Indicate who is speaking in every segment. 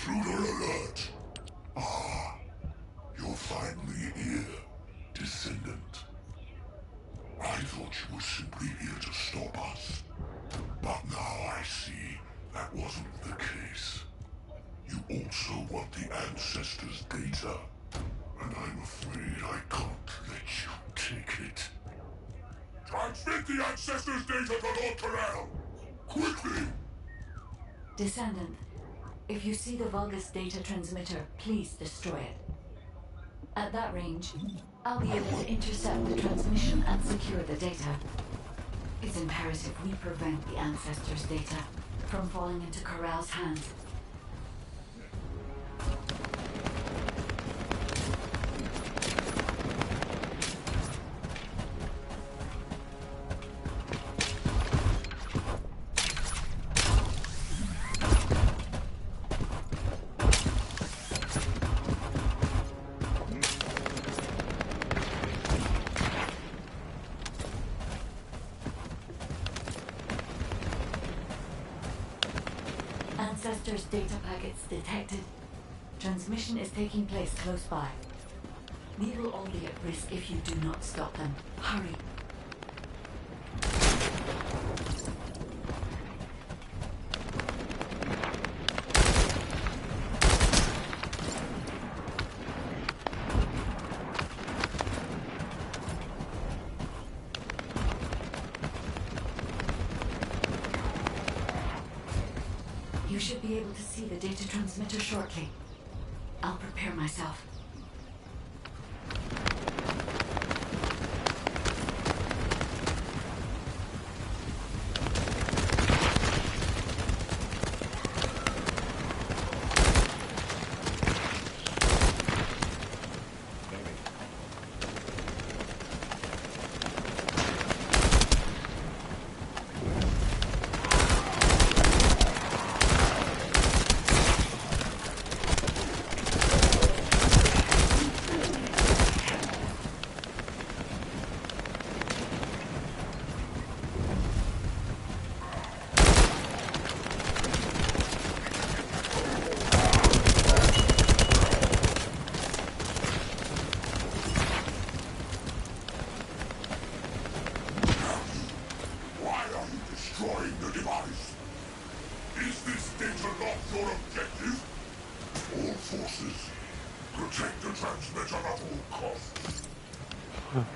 Speaker 1: Intruder alert! Ah, you're finally here, Descendant. I thought you were simply here to stop us. But now I see that wasn't the case. You also want the Ancestors' data. And I'm afraid I can't let you take it. Transmit the Ancestors' data to Lord Corral! Quickly!
Speaker 2: Descendant, if you see the Vulgus data transmitter, please destroy it. At that range, I'll be able to intercept the transmission and secure the data. It's imperative we prevent the Ancestors' data from falling into Corral's hands. Ancestors' data packets detected. Transmission is taking place close by. We will all be at risk if you do not stop them. Hurry. You should be able to see the data transmitter shortly. I'll prepare myself.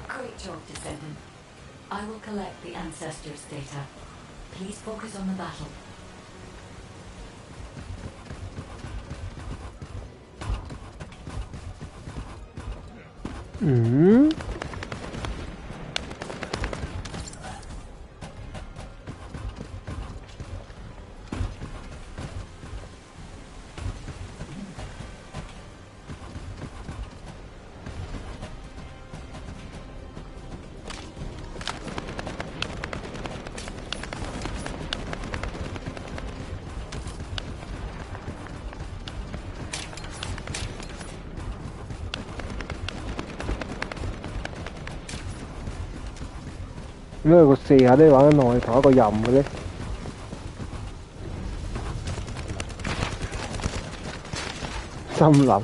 Speaker 2: Great job, Descendant. I will collect the Ancestors' data. Please focus on the battle.
Speaker 3: Nếu mà có xe ở đây bạn nồi thỏ có dầm rồi đấy. Xâm lặng.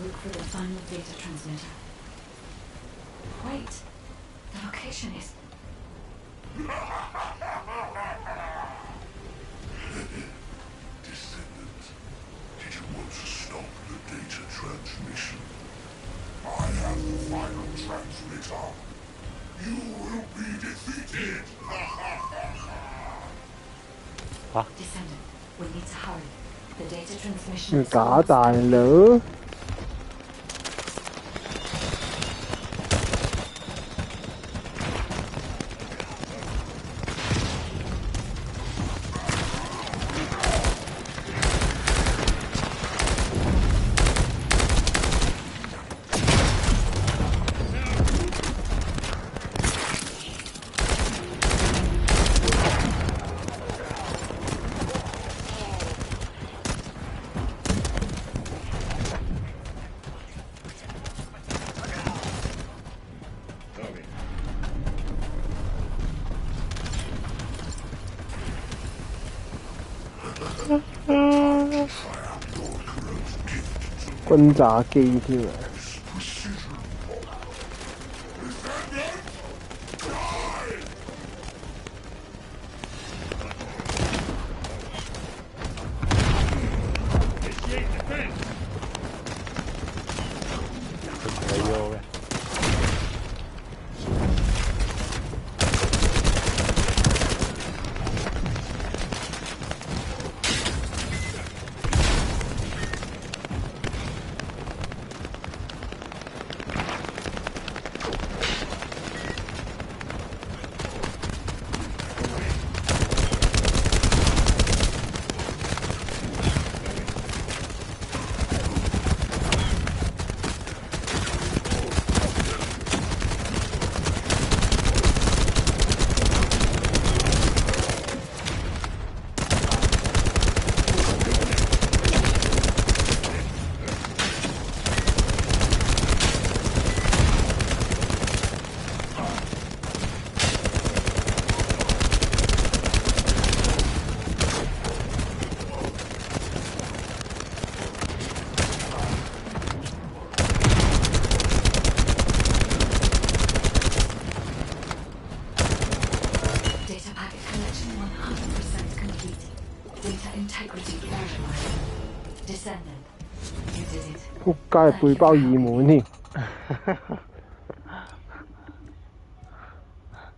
Speaker 2: look for the final data transmitter. Wait, the location is...
Speaker 1: Descendant, did you want to stop the data transmission? I have the final transmitter. You will be defeated!
Speaker 2: Descendant, we need to hurry. The data transmission is
Speaker 3: Cả
Speaker 2: almost
Speaker 3: tài
Speaker 2: complete.
Speaker 3: lửa.轟炸機添啊！Data
Speaker 2: packet collection 100% complete. Data integrity verified. Descendant, you did it.
Speaker 3: 仆街背包二門添，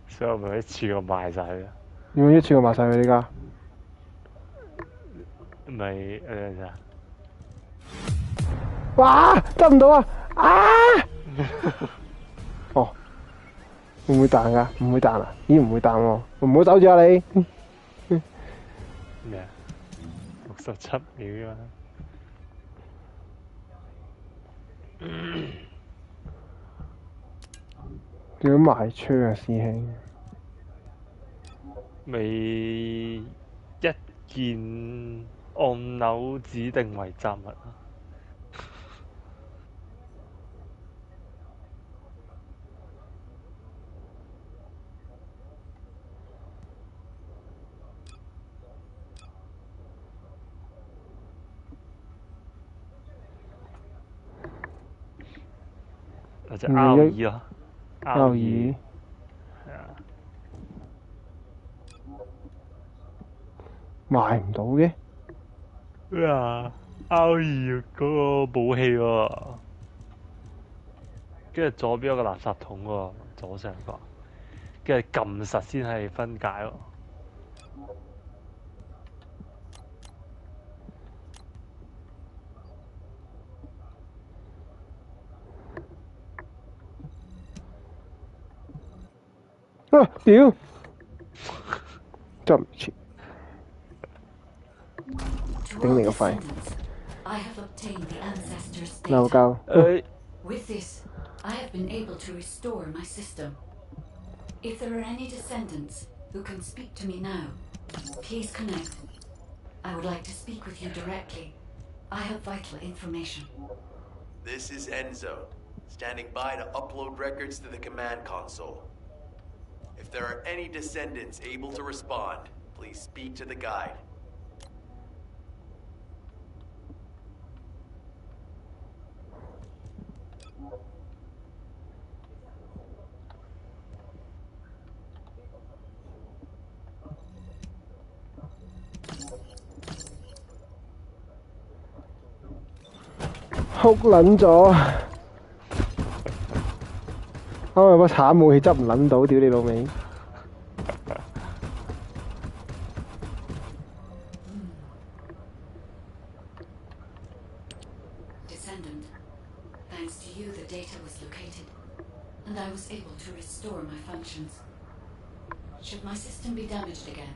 Speaker 4: 所以我咪一次過賣晒佢，
Speaker 3: 點解一次過賣晒佢呢家？
Speaker 4: 咪誒咋？
Speaker 3: 哇！執唔到啊！啊！哦，會唔會彈㗎？唔會彈啊？咦，唔會彈喎！唔好走住啊你！
Speaker 4: 咩啊？67秒啊！
Speaker 3: 點樣賣槍啊，師兄？
Speaker 4: 未一件按鈕指定為雜物啊！或者 R2咯
Speaker 3: ，R2
Speaker 4: 係啊，
Speaker 3: 賣唔到嘅。
Speaker 4: 咩啊？R2嗰個武器喎，跟住左邊有個垃圾桶喎，左上角，跟住撳實先係分解喎。
Speaker 3: 啊！屌，執唔切，
Speaker 2: To
Speaker 3: 頂
Speaker 2: all
Speaker 3: 你個肺！
Speaker 2: descendants, I have obtained the ancestors'
Speaker 3: 鬧
Speaker 2: data.
Speaker 3: 鳩。
Speaker 2: With this, I have been able to restore my system. If there are any descendants who can speak to me now, please connect. I would like to speak with you directly. I have vital information.
Speaker 5: This is Enzo, standing by to upload records to the command console. If there are any descendants able to respond, please speak to the guide.
Speaker 3: 哭撚咗，有把慘武器執唔撚到，屌你老味！
Speaker 2: Descendant, thanks to you, the data was located, and I was able to restore my functions. Should my system be damaged again,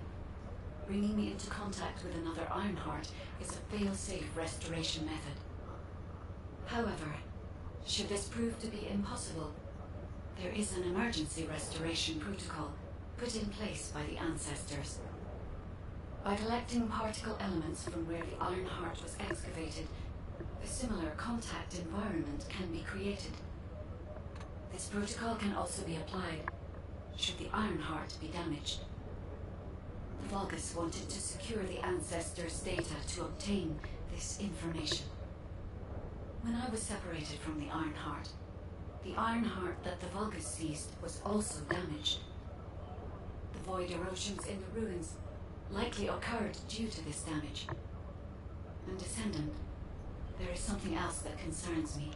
Speaker 2: bringing me into contact with another Ironheart is a fail-safe restoration method. However, should this prove to be impossible, there is an emergency restoration protocol put in place by the ancestors. By collecting particle elements from where the Ironheart was excavated, a similar contact environment can be created. This protocol can also be applied should the Ironheart be damaged. The Vulgus wanted to secure the ancestors' data to obtain this information. When I was separated from the Ironheart that the Vulgus seized was also damaged. The void erosions in the ruins likely occurred due to this damage. And Descendant, there is something else that concerns me.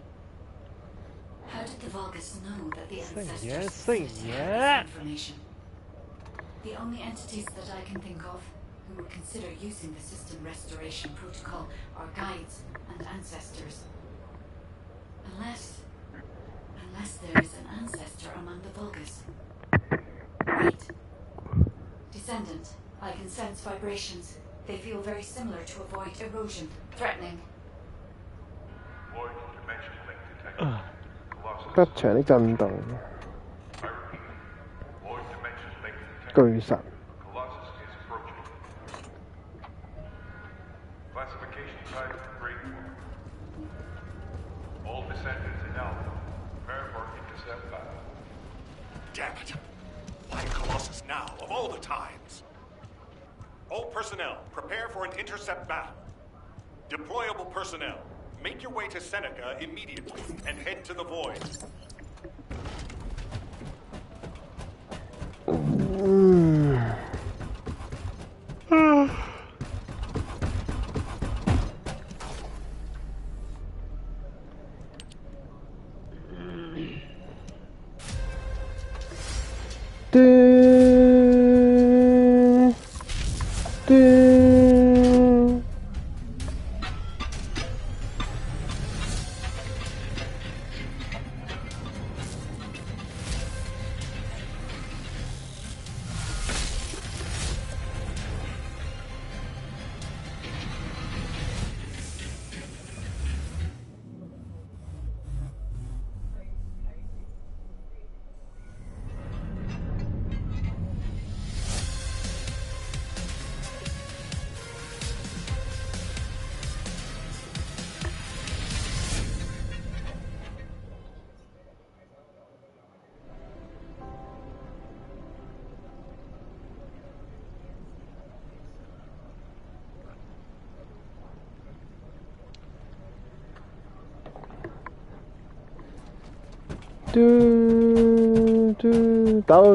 Speaker 2: How did the Vulgus know that the ancestors facilitated this information? The only entities that I can think of who would consider using the system restoration protocol are guides and ancestors. Unless there is an ancestor among the Vulgus. Wait. Descendant, I can sense vibrations. They feel very similar to a void erosion. Threatening.
Speaker 1: Void dimension link detected.
Speaker 3: 吉祥的震動，
Speaker 1: Void dimension link detected.
Speaker 3: 巨神。
Speaker 1: Colossus is approaching. Classification type Great War. All descendants in Alpha. Prepare for intercept battle.
Speaker 6: Damn it! Why Colossus now, of all the times? All personnel, prepare for an intercept battle. Deployable personnel, make your way to Seneca immediately and head to the Void.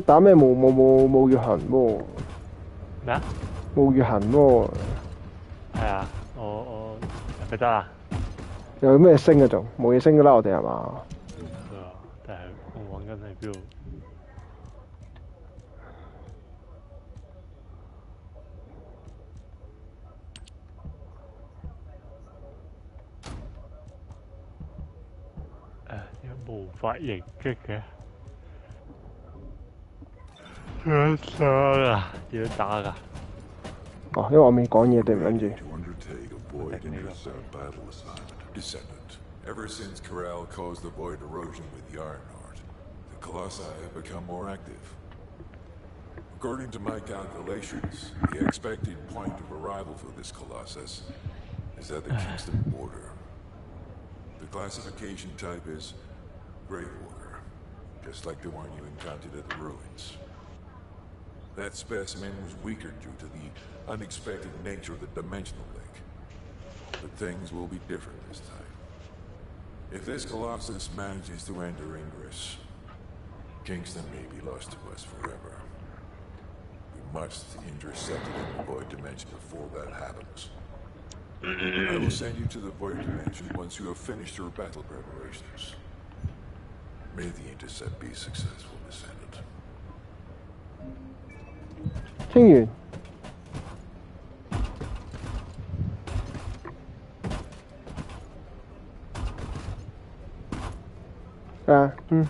Speaker 3: 打咩冇月痕喎？
Speaker 4: 咩啊？
Speaker 3: 冇月痕喎？
Speaker 4: 係啊，我咪得啦。
Speaker 3: 有咩升啊？仲冇嘢升㗎啦，我哋係嘛？
Speaker 4: 係啊，但係我揾緊喺邊度？點解無法迎擊嘅？點打啊？點打㗎？
Speaker 3: 哦，因為我未講嘢，對唔跟住。
Speaker 1: To undertake a Void intercept battle assignment. Descendant. Ever since Corral caused the Void erosion with the Ironheart, the Colossi have become more active. According to my calculations, the expected point of arrival for this Colossus is at the Kingston border. The classification type is Grey Water, just like the one you encountered at the ruins. That specimen was weaker due to the unexpected nature of the dimensional link. But things will be different this time. If this Colossus manages to enter Ingress, Kingston may be lost to us forever. We must intercept it in the Void Dimension before that happens. I will send you to the Void Dimension once you have finished your battle preparations. May the intercept be successful, Descendant.
Speaker 3: 清完。啊，嗯。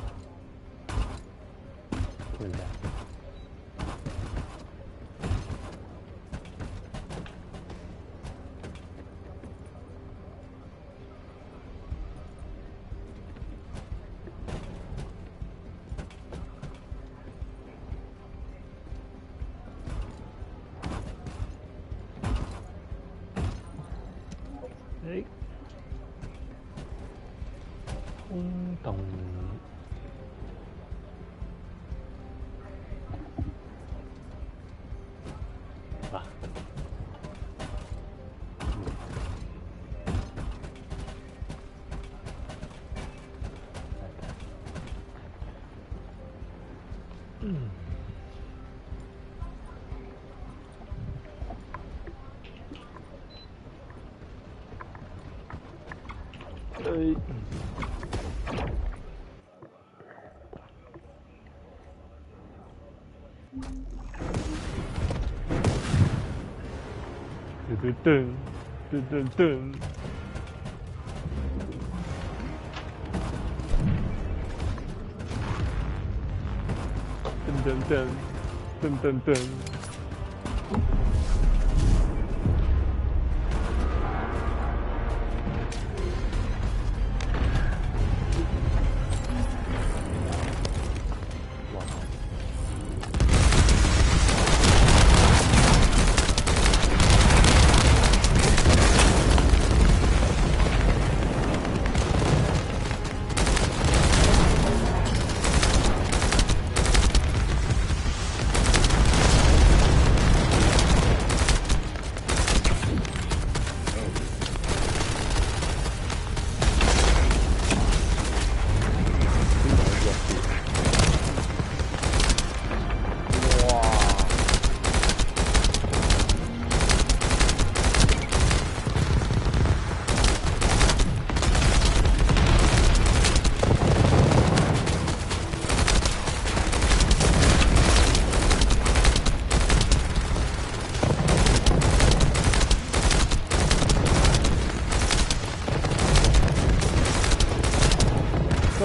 Speaker 4: 誒，空洞。嗱。嗯。Dun dun dun dun. Dun dun dun dun dun dun.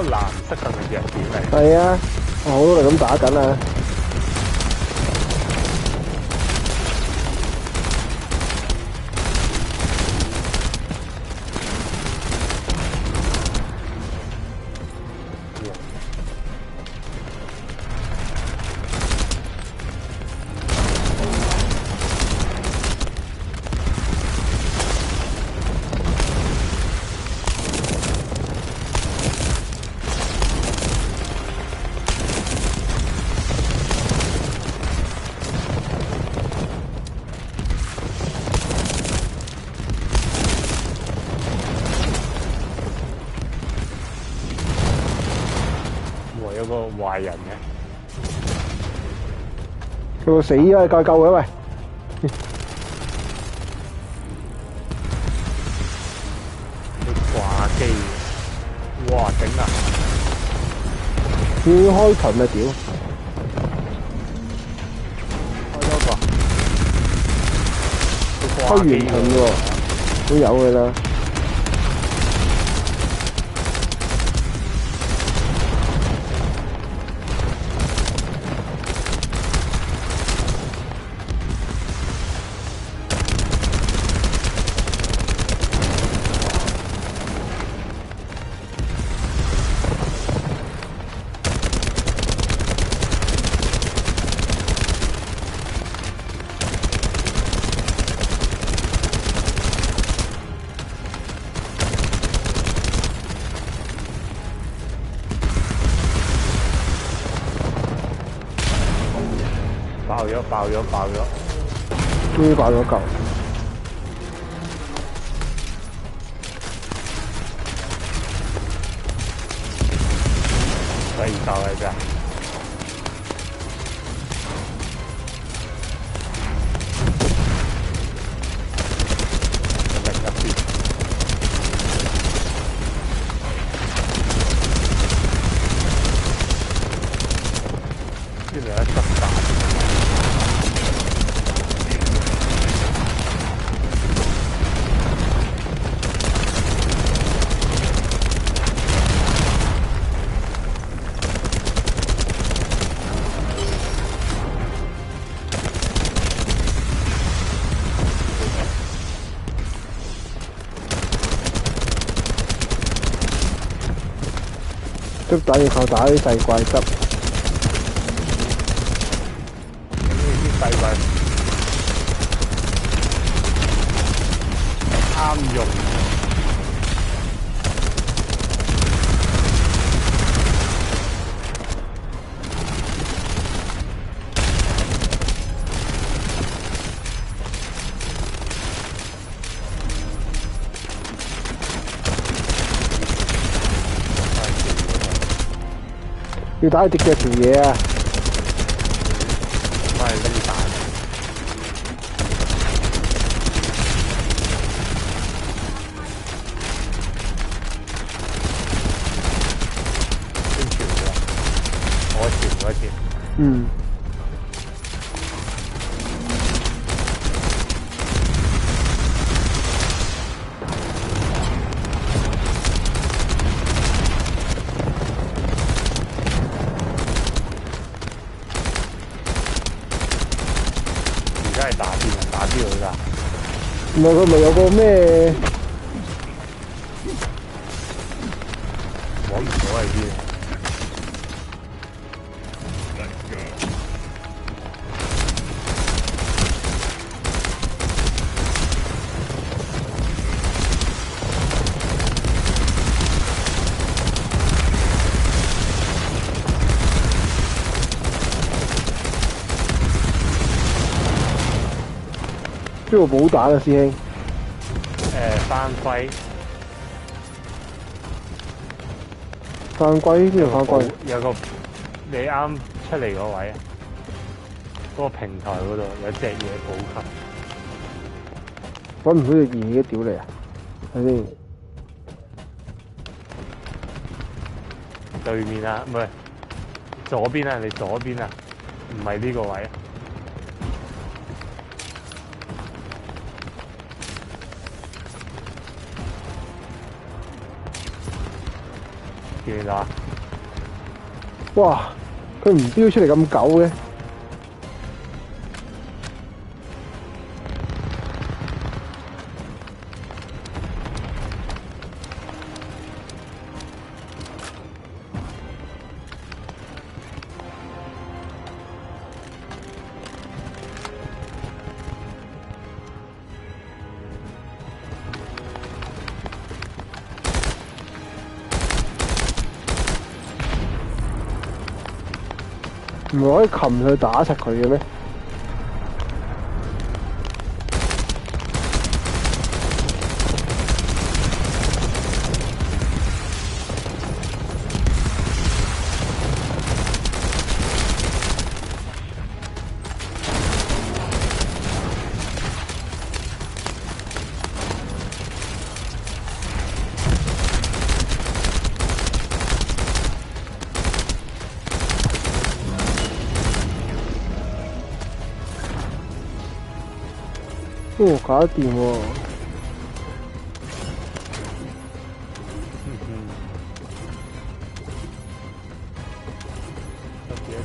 Speaker 4: 個藍色係咪弱點嚟？
Speaker 3: 係啊，我好努力咁打緊啊！
Speaker 4: 有個壞人嘅，
Speaker 3: 佢會死啊！救救佢喂！
Speaker 4: 你掛機，哇頂啊！
Speaker 3: 要開群啊屌！
Speaker 4: 開多個，
Speaker 3: 開完群喎，都有㗎啦。
Speaker 4: 爆咗！
Speaker 3: 終於爆咗嚿。
Speaker 4: 所以夠嘅咋。另一邊，呢兩一執打。
Speaker 3: 都打完後打啲細怪執，
Speaker 4: 呢啲細怪啱用。
Speaker 3: 要打隻腳條嘢啊！
Speaker 4: 我係拎彈。先調喎，我調。
Speaker 3: 嗯。
Speaker 4: 而家係打邊啊？打邊佢㗎？
Speaker 3: 唔係佢咪有個咩？
Speaker 4: 揾唔到喺邊。
Speaker 3: 邊度補彈啊，師兄？
Speaker 4: 翻歸。
Speaker 3: 翻歸邊度翻歸？
Speaker 4: 有個你啱出嚟嗰位啊，嗰個平台嗰度有隻嘢補給。
Speaker 3: 揾唔到隻嘢嘅屌你啊！睇先。
Speaker 4: 對面啊，唔係左邊啊，你左邊啊，唔係呢個位啊。見唔見到啊？
Speaker 3: 哇！佢唔標出嚟咁久嘅。唔係可以擒佢打實佢嘅咩？哦，搞得掂喎！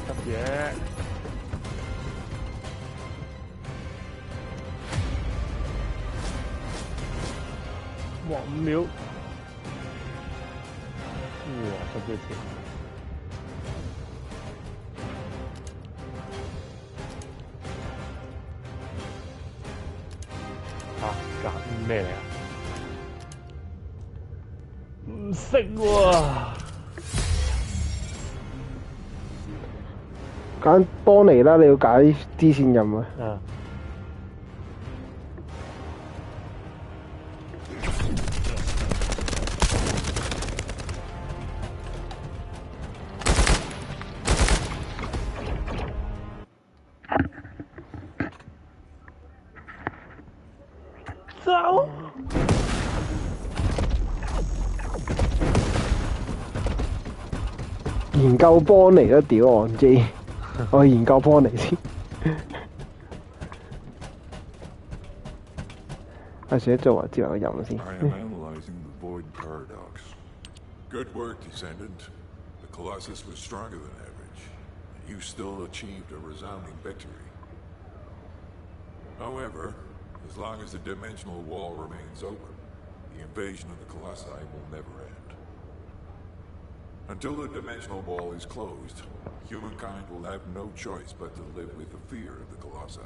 Speaker 4: 執嘢。哇，5秒。哇，執咗錢。揀咩嚟啊？唔識喎。
Speaker 3: 揀邦尼啦，你要揀支線任啊。
Speaker 4: 啊。
Speaker 3: 研究幫尼都屌我唔知，我研究幫尼先。我寫做話之後飲先。
Speaker 1: I am analyzing the Void Paradox. Good work, Descendant. The Colossus was stronger than average. You still achieved a resounding victory. However, as long as the dimensional wall remains open, the invasion of the Colossi will never end. Until the dimensional wall is closed, humankind will have no choice but to live with the fear of the Colossi.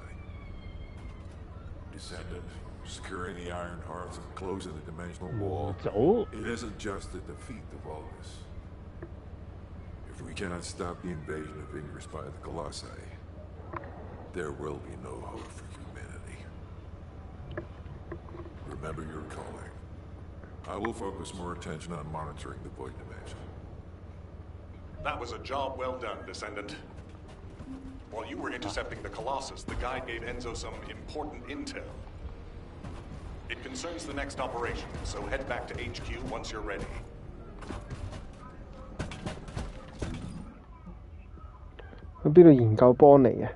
Speaker 1: Descendant, securing the Iron Hearts and closing the dimensional wall,
Speaker 4: 早
Speaker 1: it isn't just to defeat the Vulgus. If we cannot stop the invasion of Ingress by the Colossi, there will be no hope for humanity. Remember your calling. I will focus more attention on monitoring the Void Dimension.
Speaker 6: That was a job well done, Descendant. While you were intercepting the Colossus, the guide gave Enzo some important intel. It concerns the next operation, so head back to HQ once you're ready.
Speaker 3: 去邊度研究幫尼啊？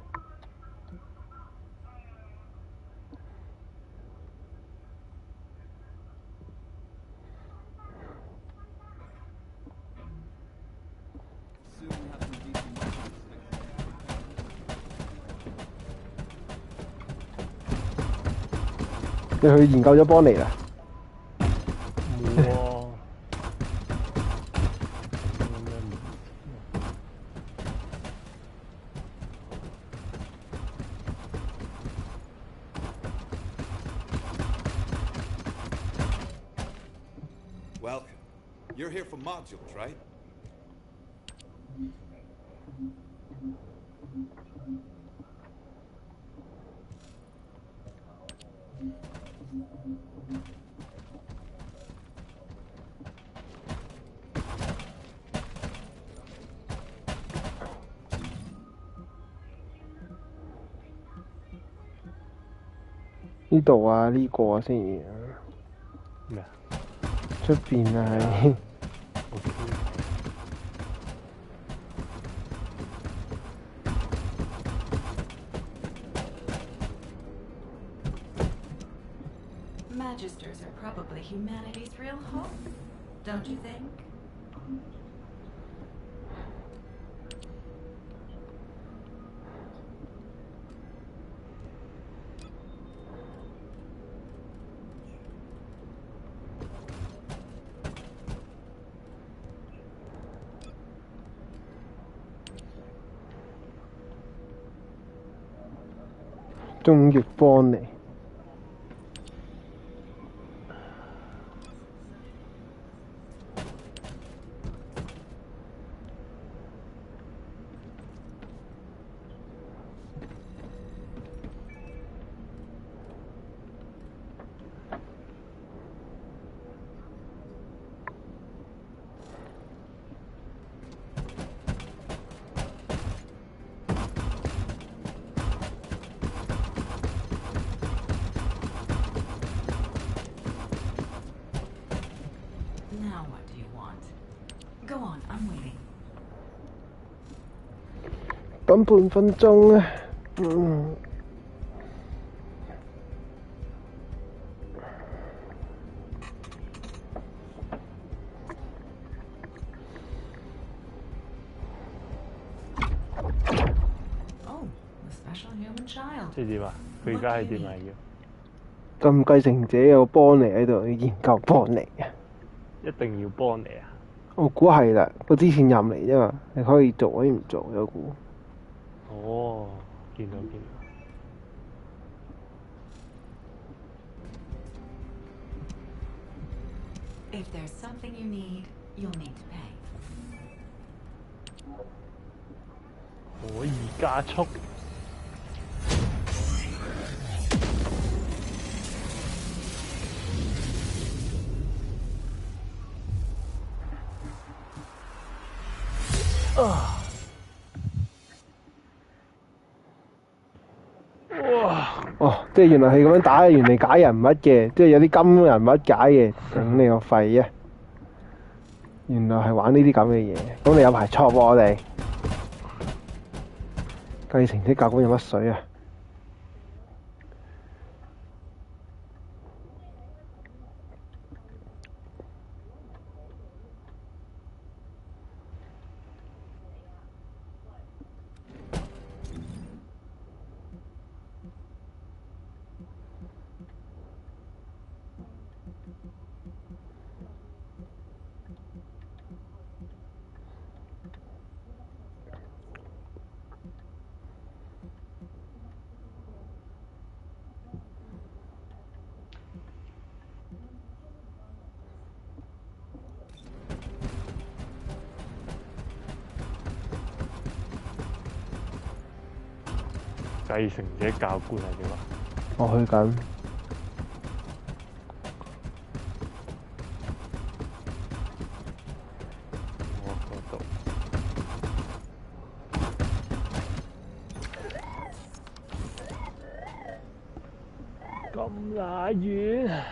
Speaker 3: 你去研究咗幫尼啦？
Speaker 4: 冇喎。
Speaker 7: Welcome. You're here for modules, right?
Speaker 3: 呢度啊，呢、個啊先
Speaker 4: 咩啊？
Speaker 3: 出邊啊係。
Speaker 2: Magisters are probably humanity's real hope, don't you think?
Speaker 3: 中翼幫尼。
Speaker 2: Now what do you want? Go on, I'm waiting.
Speaker 3: 等半分鐘啊。嗯。
Speaker 2: Oh, the special human child.
Speaker 4: 即係點啊？佢而家係點啊？要
Speaker 3: 咁繼承者有幫尼喺度，要研究幫尼啊！
Speaker 4: 一定要幫你啊！
Speaker 3: 我估係啦，個支線任嚟啫嘛，你可以做可以唔做，有估。
Speaker 4: 哦，見到見到。
Speaker 2: If there's something you need, you'll need to pay.
Speaker 4: 可以加速。
Speaker 3: 哦，即係原來係咁樣打，原嚟解人物嘅，即係有啲金人物解嘅，頂你個肺啊！原來係玩呢啲咁嘅嘢，咁你有排錯喎我哋。計程啲教官有乜水啊？
Speaker 4: 繼承者教官係點啊？
Speaker 3: 我去緊。
Speaker 4: 我嗰度。咁乸遠。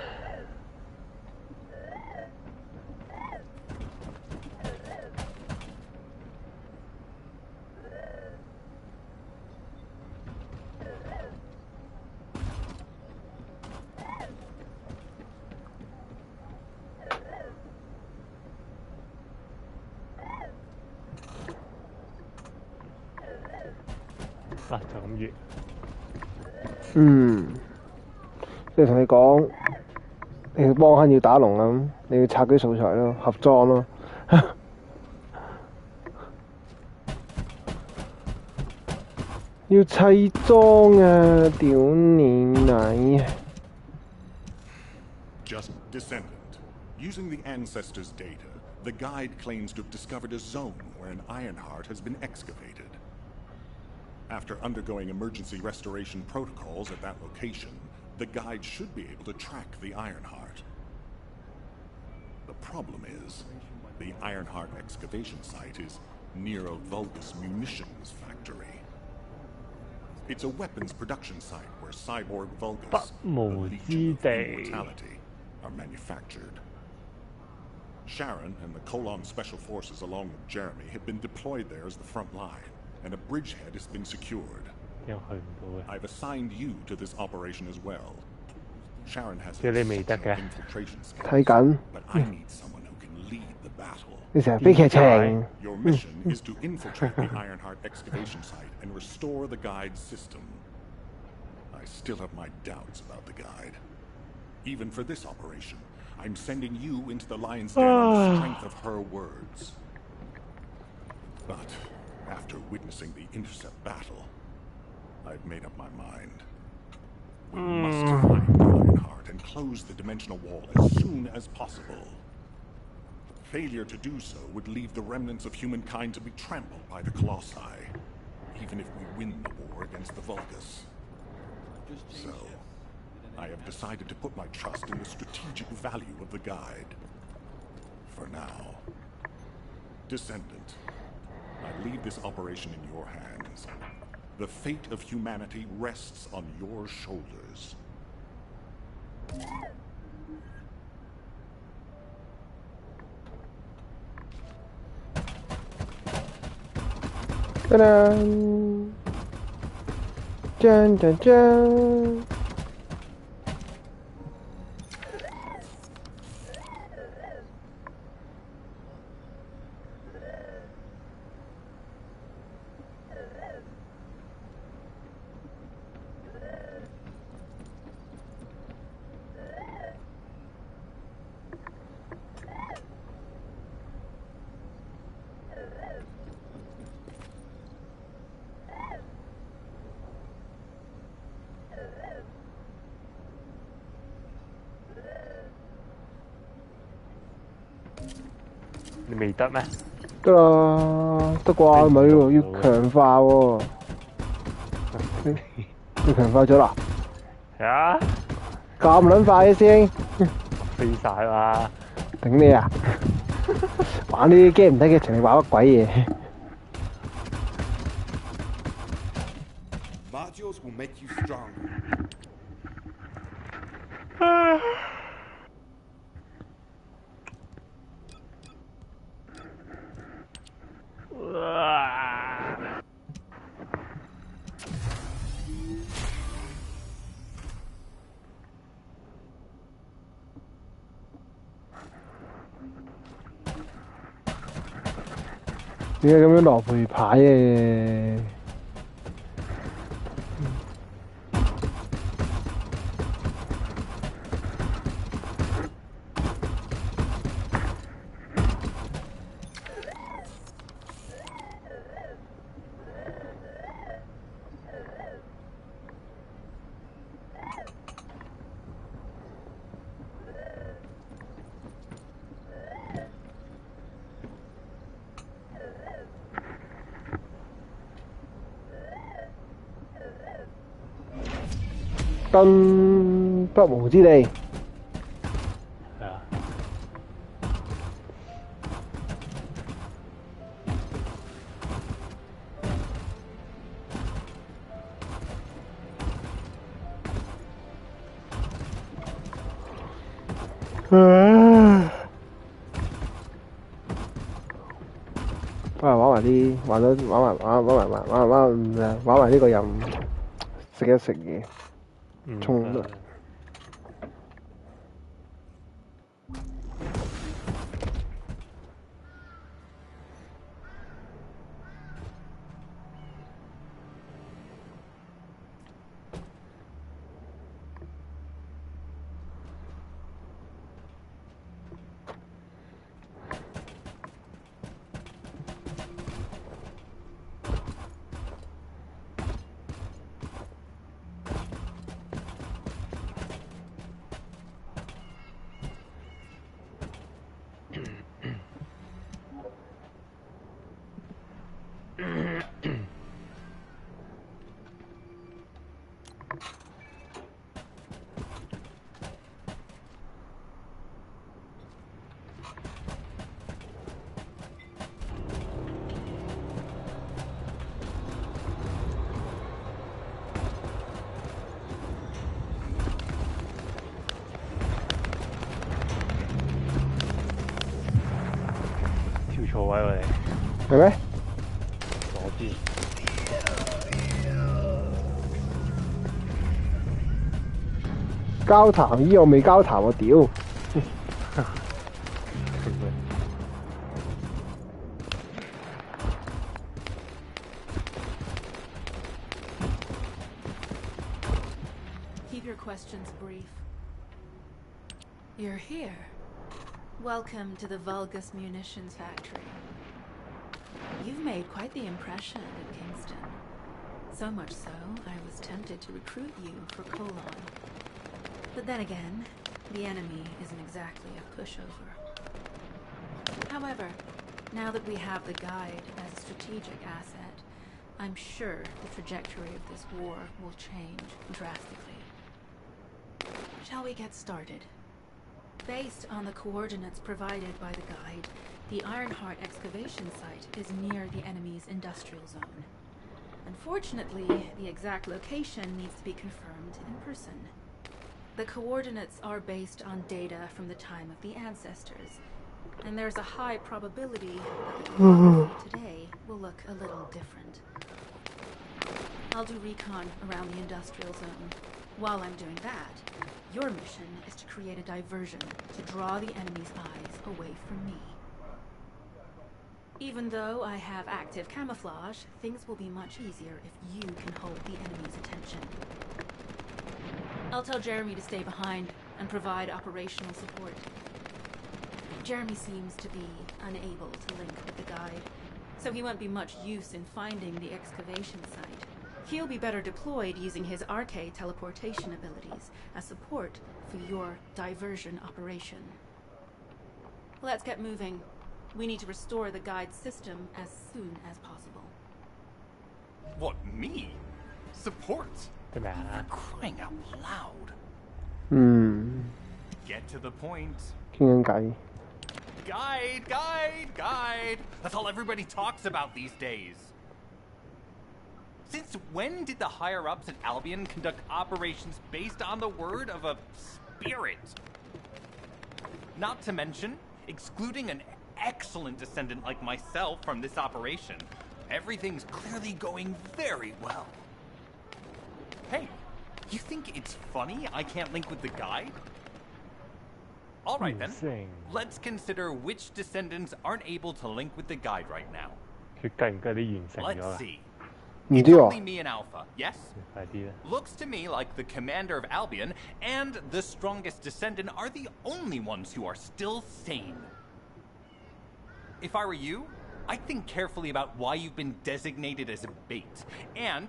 Speaker 4: 就咁完。
Speaker 3: 即係同你講，你要幫坑要打龍咁，你要拆啲素材咯，盒裝咯。要砌裝啊！屌你奶！
Speaker 6: Just Descendant. Using the Ancestors' data, the guide claims to have discovered a zone where an Ironheart has been excavated. After undergoing emergency restoration protocols at that location, the guide should be able to track the Ironheart. The problem is, the Ironheart excavation site is near a Vulgus munitions factory. It's a weapons production site where cyborg Vulgus, the Legion of Immortality, are manufactured. Sharon and the Colon Special Forces along with Jeremy have been deployed there as the front line, and a bridgehead has been secured. I've assigned you to this operation as well. Sharon has exceptional infiltration skills, but I need someone who can lead the battle. Your mission is to infiltrate the Ironheart excavation site and restore the guide's system. I still have my doubts about the guide. Even for this operation, I'm sending you into the Lion's Den on the strength of her words. But after witnessing the intercept battle, I've made up my mind. We must find the Ironheart and close the dimensional wall as soon as possible. Failure to do so would leave the remnants of humankind to be trampled by the Colossi, even if we win the war against the Vulgus. So, I have decided to put my trust in the strategic value of the guide. For now. Descendant, I leave this operation in your hands. The fate of humanity rests on your shoulders.
Speaker 3: Ta-da! Dun, dun, dun.
Speaker 4: 你未得咩？
Speaker 3: 得啦，得啩咪喎，要強化喎。要強化咗啦？
Speaker 4: 係啊！
Speaker 3: 咁撚快嘅師兄？
Speaker 4: 飛晒啦！
Speaker 3: 頂你啊！玩呢啲 game 唔睇劇情，你玩乜鬼嘢
Speaker 7: ？Modules will make you stronger.
Speaker 3: 點解咁樣羅培牌嘅？登不毛之地。
Speaker 4: 係啊。
Speaker 3: 玩埋啲，玩埋呢個任，食一食嘢，沖涼。
Speaker 4: 錯位喎你，
Speaker 3: 係咩？
Speaker 4: 左邊。
Speaker 3: 交談依我未交談我屌。
Speaker 8: Keep your questions brief. You're here. Welcome to the Vulgus Munitions Factory. You've made quite the impression at Kingston. So much so, I was tempted to recruit you for Colon. But then again, the enemy isn't exactly a pushover. However, now that we have the guide as a strategic asset, I'm sure the trajectory of this war will change drastically. Shall we get started? Based on the coordinates provided by the guide, the Ironheart excavation site is near the enemy's industrial zone. Unfortunately, the exact location needs to be confirmed in person. The coordinates are based on data from the time of the ancestors, and there's a high probability that the topography today will look a little different. I'll do recon around the industrial zone. While I'm doing that, your mission is to create a diversion to draw the enemy's eyes away from me. Even though I have active camouflage, things will be much easier if you can hold the enemy's attention. I'll tell Jeremy to stay behind and provide operational support. Jeremy seems to be unable to link with the guide, so he won't be much use in finding the excavation site. He'll be better deployed using his RK teleportation abilities as support for your diversion operation. Let's get moving. We need to restore the guide system as soon as possible.
Speaker 6: What, me? Support?
Speaker 4: Nah.
Speaker 6: Crying out loud. Get to the point.
Speaker 3: 傾緊偈。
Speaker 6: Guide! That's all everybody talks about these days. Since when did the higher-ups at Albion conduct operations based on the word of a spirit? Not to mention, excluding an
Speaker 9: excellent descendant like myself from this operation. Everything's clearly going very well. Hey, you think it's funny I can't link with the guide? Alright then, let's consider which descendants aren't able to link with the guide right now. Let's see. It's only me and Alpha, yes? Looks to me like the commander of Albion and the strongest descendant are the only ones who are still sane. If I were you, I'd think carefully about why you've been designated as a bait. And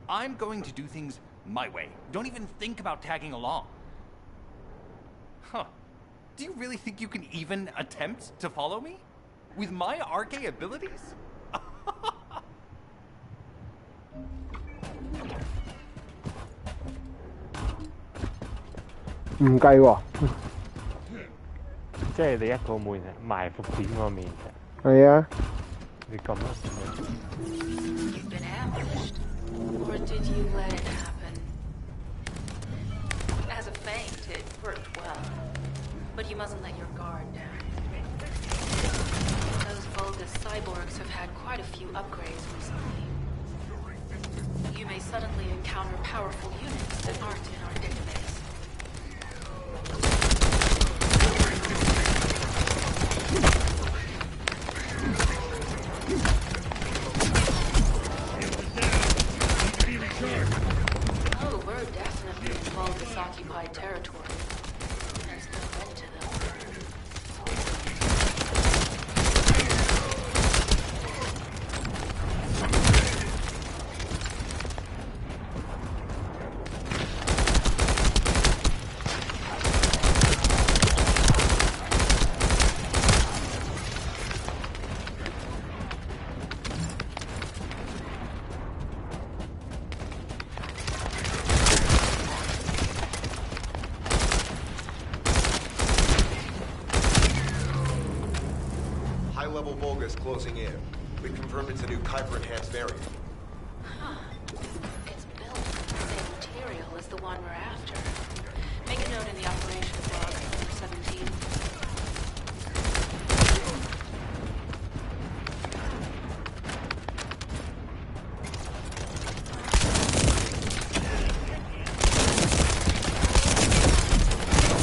Speaker 9: I'm going to do things my way. Don't even think about tagging along. Huh. Do you really think you can even attempt to follow me? With my RK abilities?
Speaker 3: 唔計喎，
Speaker 4: 即係你一個門埋伏點嗰面啫。
Speaker 3: 係啊。
Speaker 4: 你咁啊
Speaker 8: ？You've been ambushed, or did you let it happen? As a feint, it worked well, but you mustn't let your guard down. Those Vulgus cyborgs have had quite a few upgrades recently. You may suddenly encounter powerful units that aren't in our database. Oh, we're definitely in Vulgus-occupied territory. There's no end to them.
Speaker 10: High-level Vulgus closing in. We confirmed it's a new Kuiper-enhanced variant.
Speaker 8: Huh. It's built from the same material as the one we're after. Make a note in the operations log, number 17.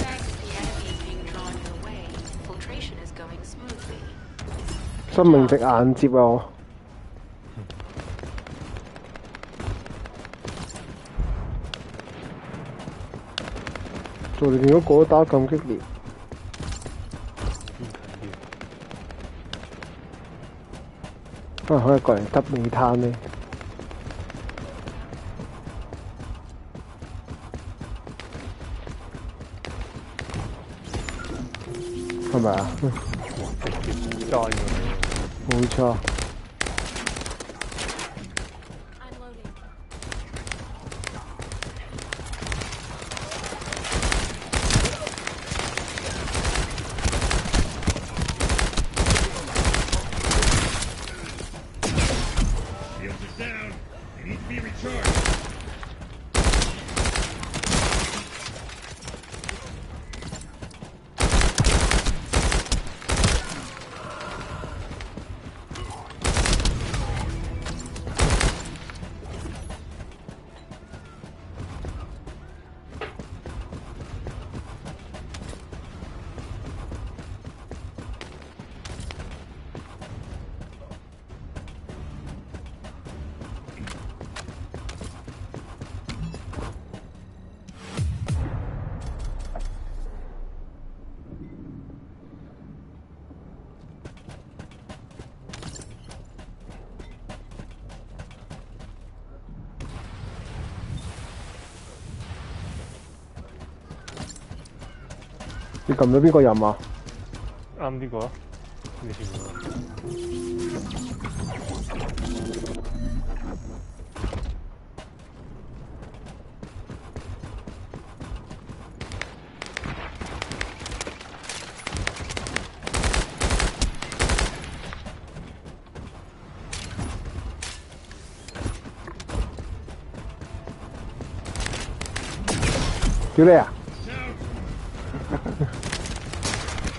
Speaker 8: Thanks to the enemy being drawn your way, infiltration is going smoothly.
Speaker 3: 生命值硬接啊我！做你見到嗰打咁激烈，可能可以過嚟執美灘呢？係咪啊？冇錯。你撳咗邊個任啊？
Speaker 4: 啱呢個啊，呢條。
Speaker 3: 屌你啊！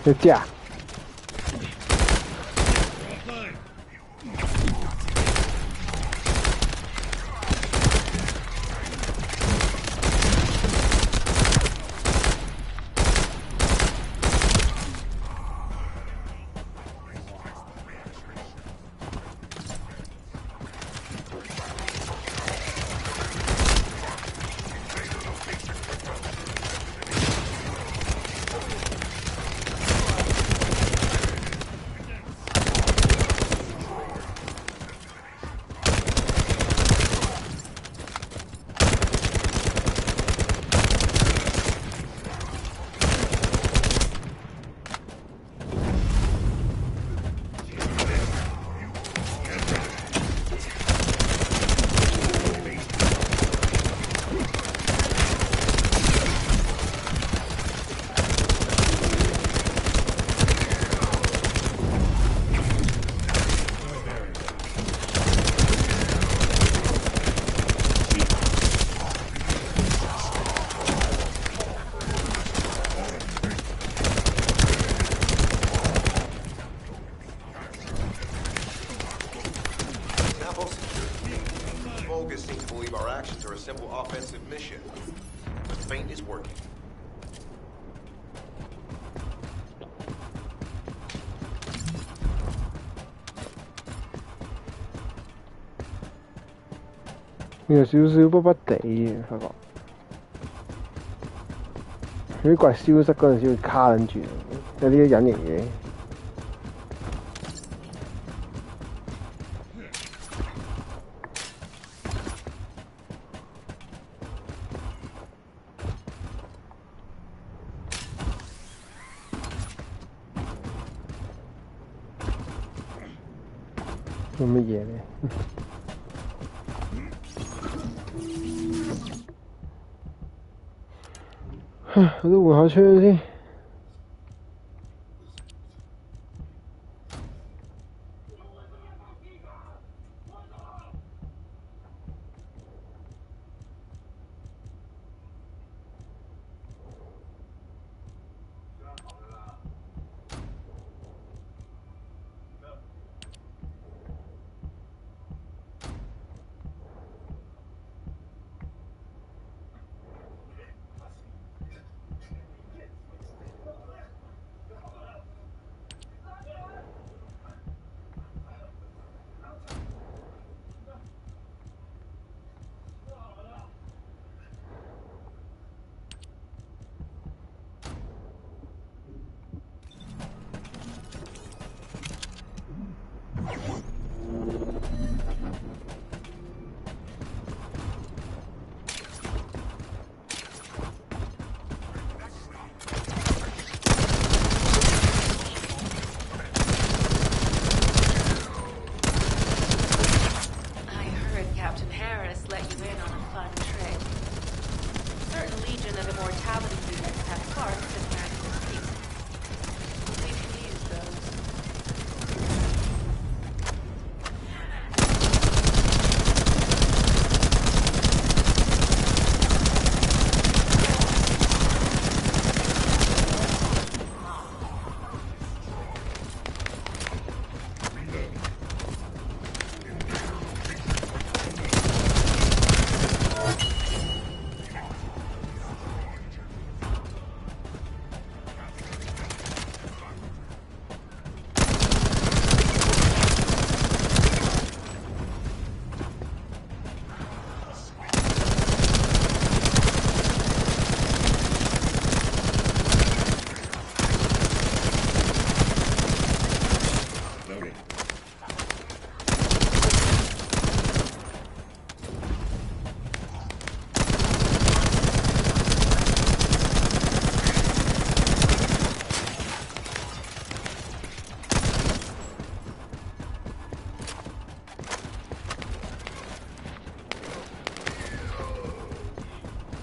Speaker 3: 你知啊？
Speaker 10: Bravo security. Vulgus seem to believe our actions are a simple offensive mission. The feint is working.
Speaker 3: 有少少卜卜地嘅，發覺。啲怪消失嗰陣時會卡撚住，有啲隱形嘢。做乜嘢咧？我都換下槍先。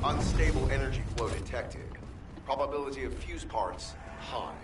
Speaker 10: Unstable energy flow detected. Probability of fuse parts, high.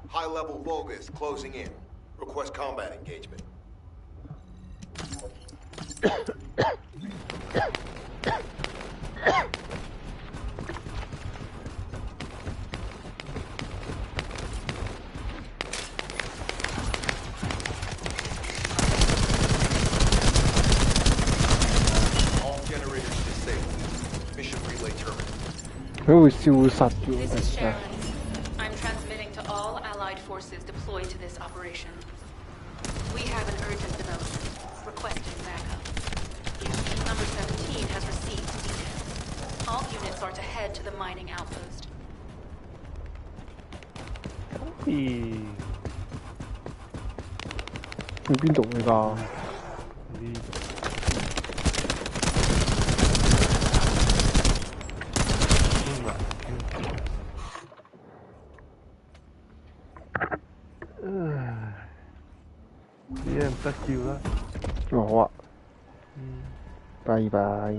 Speaker 10: High-level Vulgus closing in. Request combat engagement. All generators disabled. Mission relay terminated.
Speaker 3: 佢會消失嘅
Speaker 8: This
Speaker 3: 喎，
Speaker 8: is
Speaker 3: 其實
Speaker 8: Sharon. I'm transmitting to all Allied forces deployed to this operation. We have an urgent development. Requesting backup. Number 17 has received details. All units are to head to the mining outpost.
Speaker 4: 咦？
Speaker 3: 去邊度嚟㗎？
Speaker 4: 啲嘢唔得叫啦。
Speaker 3: 好啊，拜拜。